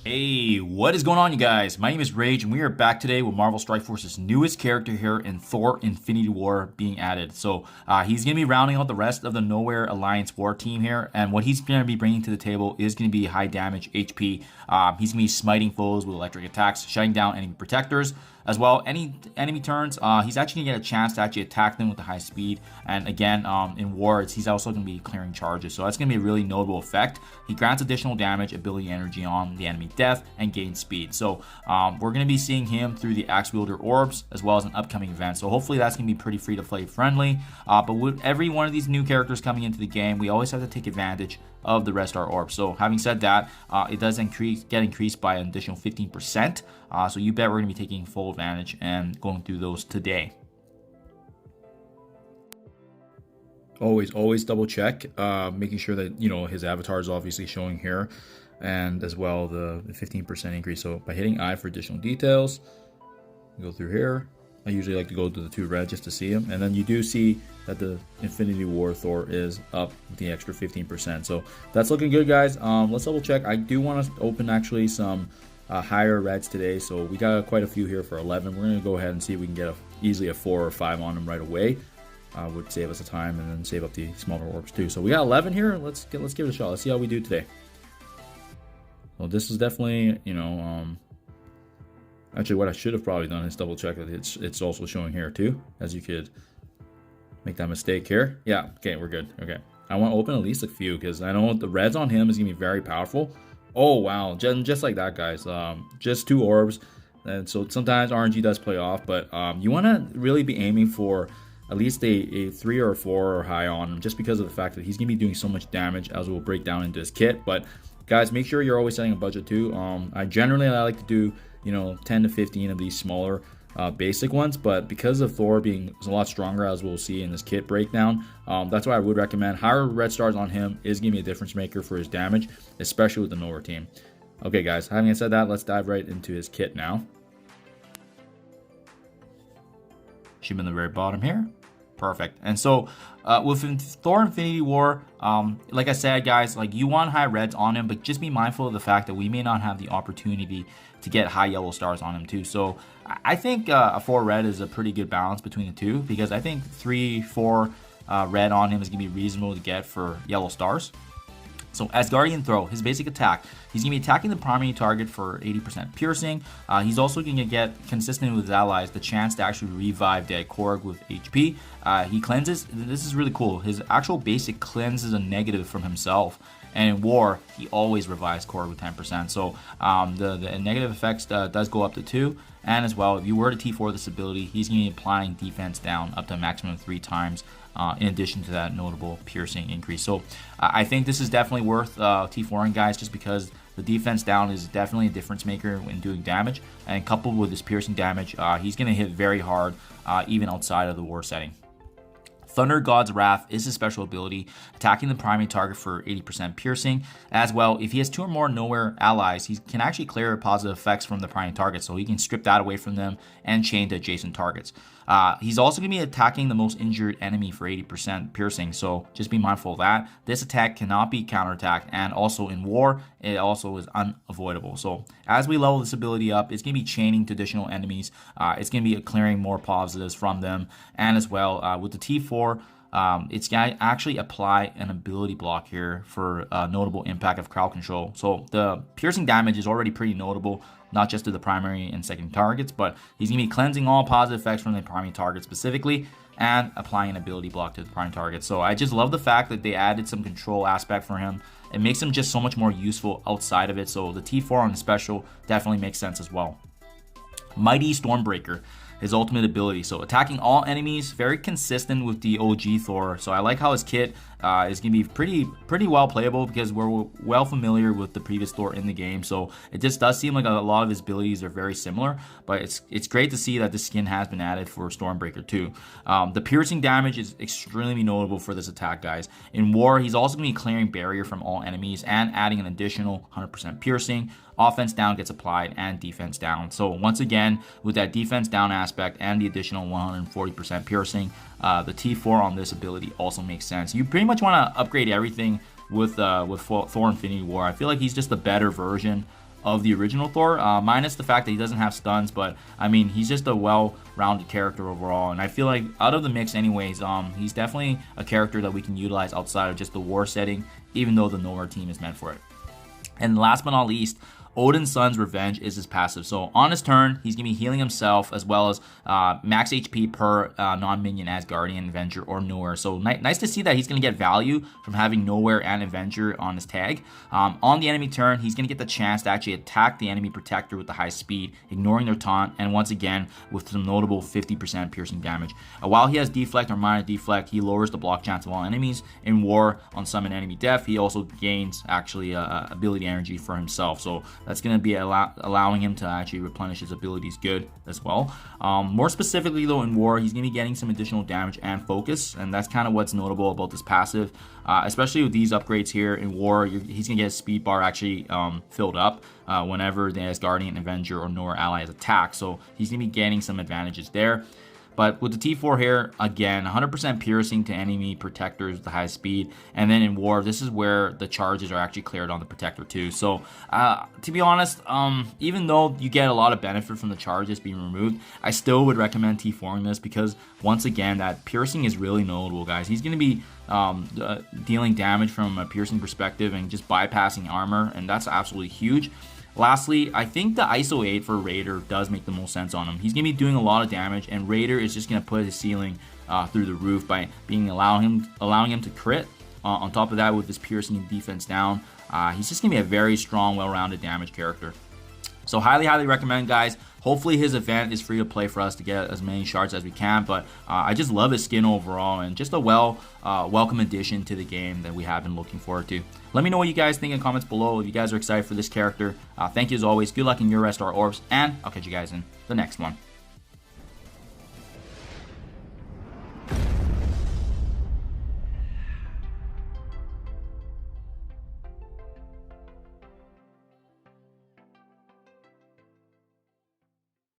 Hey, what is going on, you guys? My name is Rayge, and we are back today with Marvel Strike Force's newest character here in Thor Infinity War being added. So he's going to be rounding out the rest of the Knowhere Alliance War team here, and what he's going to be bringing to the table is going to be high damage HP. He's going to be smiting foes with electric attacks, shutting down enemy protectors. As well, any enemy turns, he's actually going to get a chance to actually attack them with the high speed. And again, in wars, he's also going to be clearing charges. So that's going to be a really notable effect. He grants additional damage, ability energy on the enemy death, and gains speed. So we're going to be seeing him through the Axe Wielder Orbs, as well as an upcoming event. So hopefully that's going to be pretty free-to-play friendly. But with every one of these new characters coming into the game, we always have to take advantage of the Red Star Orbs. So having said that, it does get increased by an additional 15%. So you bet we're going to be taking full advantage and going through those today. Always double check, making sure that, you know, his avatar is obviously showing here, and as well the 15% increase. So by hitting I for additional details, go through here. I usually like to go to the 2 red just to see him, and then you do see that the Infinity War Thor is up with the extra 15%. So that's looking good, guys. Let's double check. I do want to open actually some higher reds today, so we got quite a few here for 11. We're going to go ahead and see if we can get easily a 4 or 5 on them right away. Would save us the time and then save up the smaller orbs too. So we got 11 here. Let's give it a shot. Let's see how we do today. Well, this is definitely, you know, actually what I should have probably done is double check that it's also showing here too, as you could make that mistake here. Yeah, okay, we're good. Okay, I want to open at least a few because I know the reds on him is gonna be very powerful. Oh wow, just like that, guys. Just 2 orbs, and so sometimes RNG does play off, but you want to really be aiming for at least a 3 or a 4 or high on him, just because of the fact that he's gonna be doing so much damage, as we'll break down into his kit. But guys, make sure you're always setting a budget too. I like to do, you know, 10 to 15 of these smaller basic ones, but because of Thor being a lot stronger, as we'll see in this kit breakdown, that's why I would recommend higher red stars on him. Is gonna be a difference maker for his damage, especially with the Knowhere team. Okay guys, having said that, let's dive right into his kit now. Should be in the very bottom here. Perfect. And so with Thor Infinity War, like I said, guys, like, you want high reds on him, but just be mindful of the fact that we may not have the opportunity to get high yellow stars on him too. So I think a 4 red is a pretty good balance between the two, because I think 3, 4 red on him is gonna be reasonable to get for yellow stars. So Asgardian Throw, his basic attack, he's going to be attacking the primary target for 80% piercing. He's also going to get, consistent with his allies, the chance to actually revive dead Korg with HP. He cleanses, this is really cool, his actual basic cleanses a negative from himself. And in war, he always revives Korg with 10%. So the negative effects does go up to 2. And as well, if you were to T4 this ability, he's going to be applying defense down up to a maximum of 3 times. In addition to that notable piercing increase. So I think this is definitely worth T4ing, guys, just because the defense down is definitely a difference maker when doing damage, and coupled with this piercing damage, he's going to hit very hard even outside of the war setting. Thunder God's Wrath is his special ability, attacking the primary target for 80% piercing. As well, if he has 2 or more Knowhere allies, he can actually clear positive effects from the primary target, so he can strip that away from them and chain to adjacent targets. He's also going to be attacking the most injured enemy for 80% piercing, so just be mindful of that. This attack cannot be counterattacked, and also in war, it also is unavoidable. So as we level this ability up, it's going to be chaining to additional enemies. It's going to be clearing more positives from them, and as well with the T4, it's going to actually apply an ability block here for notable impact of crowd control. So the piercing damage is already pretty notable, not just to the primary and secondary targets, but he's going to be cleansing all positive effects from the primary target specifically, and applying an ability block to the primary target. So I just love the fact that they added some control aspect for him. It makes him just so much more useful outside of it. So the T4 on the special definitely makes sense as well. Mighty Stormbreaker, his ultimate ability. So attacking all enemies, very consistent with the OG Thor. So I like how his kit is going to be pretty well playable, because we're well familiar with the previous Thor in the game. So it just does seem like a lot of his abilities are very similar, but it's great to see that the skin has been added for Stormbreaker too. The piercing damage is extremely notable for this attack, guys. In war, he's also going to be clearing barrier from all enemies and adding an additional 100% piercing. Offense down gets applied and defense down. So once again, with that defense down aspect, aspect and the additional 140% piercing, the T4 on this ability also makes sense. You pretty much want to upgrade everything with Thor Infinity War. I feel like he's just a better version of the original Thor, minus the fact that he doesn't have stuns, but I mean, he's just a well-rounded character overall, and I feel like out of the mix anyways, he's definitely a character that we can utilize outside of just the war setting, even though the Knowhere team is meant for it. And last but not least, Odin's Son's Revenge is his passive. So on his turn, he's going to be healing himself as well as max HP per non-minion Asgardian, Avenger, or Knowhere. So nice to see that he's going to get value from having Knowhere and Avenger on his tag. On the enemy turn, he's going to get the chance to actually attack the enemy protector with the high speed, ignoring their taunt, and once again, with some notable 50% piercing damage. While he has deflect or minor deflect, he lowers the block chance of all enemies. In war, on summon enemy death, he also gains actually ability energy for himself. So that's going to be allowing him to actually replenish his abilities good as well. More specifically though, in war, he's going to be getting some additional damage and focus, and that's kind of what's notable about this passive, especially with these upgrades here in war. He's going to get his speed bar actually filled up whenever the Asgardian, Avenger, or Knowhere allies attack, so he's going to be gaining some advantages there. But with the T4 here, again, 100% piercing to enemy protectors with the high speed. And then in war, this is where the charges are actually cleared on the protector too. So to be honest, even though you get a lot of benefit from the charges being removed, I still would recommend T4ing this because once again, that piercing is really notable, guys. He's going to be dealing damage from a piercing perspective and just bypassing armor, and that's absolutely huge. Lastly, I think the Iso-8 for Raider does make the most sense on him. He's going to be doing a lot of damage, and Raider is just going to put his ceiling through the roof by allowing him to crit. On top of that, with his piercing and defense down, he's just going to be a very strong, well-rounded damage character. So highly recommend, guys. Hopefully his event is free to play for us to get as many shards as we can, but I just love his skin overall and just a welcome addition to the game that we have been looking forward to. Let me know what you guys think in the comments below if you guys are excited for this character. Thank you as always. Good luck in your rest of our orbs, and I'll catch you guys in the next one.